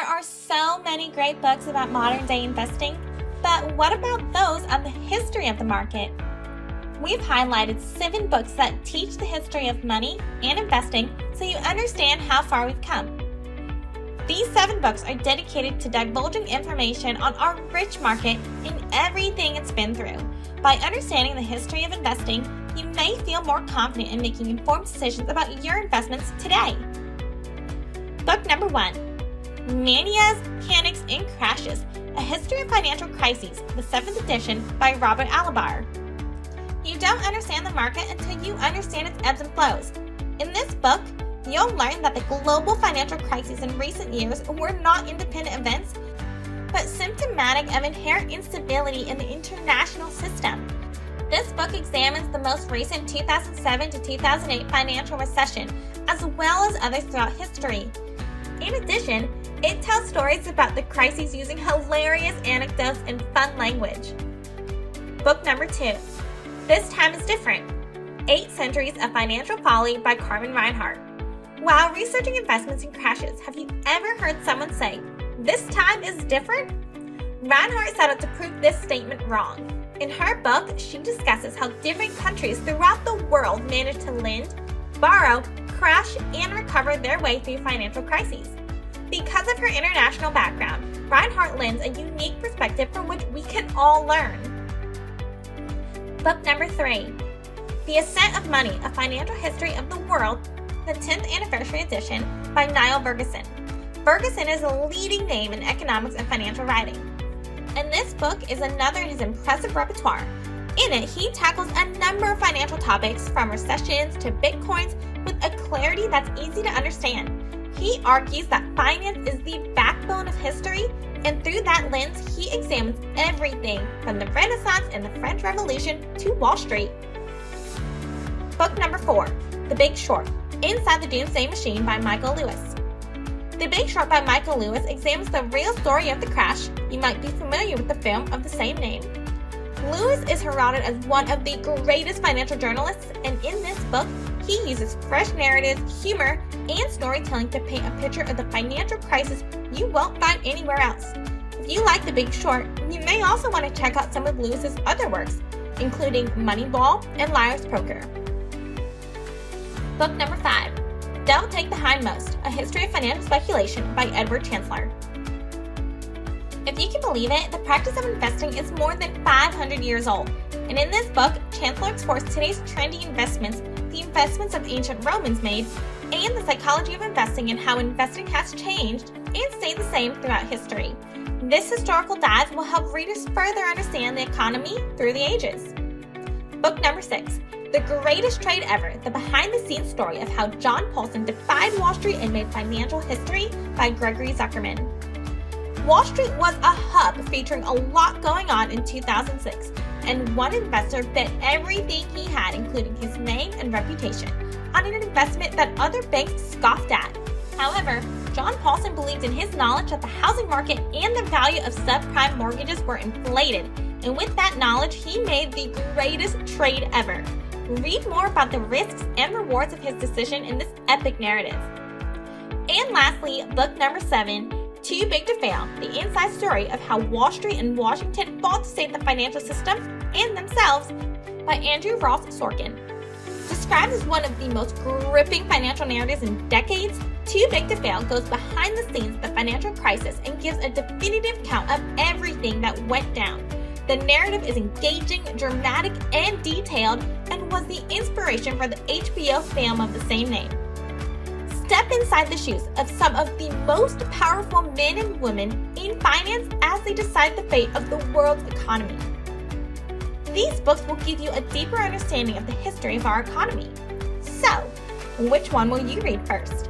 are so many great books about modern-day investing, but what about those on the history of the market? We've highlighted 7 books that teach the history of money and investing so you understand how far we've come. These 7 books are dedicated to divulging information on our rich market and everything it's been through. By understanding the history of investing, you may feel more confident in making informed decisions about your investments today. Book number 1, Manias, Panics, and Crashes, A History of Financial Crises, the 7th edition by Robert Alibbar. You don't understand the market until you understand its ebbs and flows. In this book, you'll learn that the global financial crises in recent years were not independent events, but symptomatic of inherent instability in the international system. This book examines the most recent 2007 to 2008 financial recession, as well as others throughout history. In addition, it tells stories about the crises using hilarious anecdotes and fun language. Book number 2, This Time is Different, 8 Centuries of Financial Folly by Carmen Reinhart. While researching investments and crashes, have you ever heard someone say, "This time is different"? Reinhart set out to prove this statement wrong. In her book, she discusses how different countries throughout the world managed to lend, borrow, crash, and recover their way through financial crises. Because of her international background, Reinhart lends a unique perspective from which we can all learn. Book number 3, The Ascent of Money, A Financial History of the World, the 10th Anniversary Edition by 𝗙𝗵𝗵𝗹 𝗵𝘁. Ferguson is a leading name in economics and financial writing, and this book is another in his impressive repertoire. In it, he tackles a number of financial topics from recessions to bitcoins with a clarity that's easy to understand. He argues that finance is the backbone of history, and through that lens, he examines everything from the Renaissance and the French Revolution to Wall Street. Book number 4, The Big Short, Inside the Doomsday Machine by Michael Lewis. The Big Short by Michael Lewis examines the real story of the crash. You might be familiar with the film of the same name. Lewis is heralded as one of the greatest financial journalists, and in this book, he uses fresh narratives, humor, and storytelling to paint a picture of the financial crisis you won't find anywhere else. If you like The Big Short, you may also want to check out some of Lewis's other works, including Moneyball and Liar's Poker. Book number 5, Don't Take the Hindmost, A History of Financial Speculation by Edward Chancellor. If you can believe it, the practice of investing is more than 500 years old, and in this book, Chancellor explores today's trendy investments, the investments of ancient Romans made, and the psychology of investing and how investing has changed and stayed the same throughout history. This historical dive will help readers further understand the economy through the ages. Book number 6, The Greatest Trade Ever, the behind-the-scenes story of how John Paulson defied Wall Street and made financial history by Gregory Zuckerman. Wall Street was a hub featuring a lot going on in 2006, and one investor bet everything he had, including his name and reputation, on an investment that other banks scoffed at. However, John Paulson believed in his knowledge that the housing market and the value of subprime mortgages were inflated, and with that knowledge, he made the greatest trade ever. Read more about the risks and rewards of his decision in this epic narrative. And lastly, book number 7, Too Big to Fail, the inside story of how Wall Street and Washington fought to save the financial system and themselves by Andrew Ross Sorkin. Described as one of the most gripping financial narratives in decades, Too Big to Fail goes behind the scenes of the financial crisis and gives a definitive account of everything that went down. The narrative is engaging, dramatic, and detailed, and was the inspiration for the HBO film of the same name. Step inside the shoes of some of the most powerful men and women in finance as they decide the fate of the world's economy. These books will give you a deeper understanding of the history of our economy. So, which one will you read first?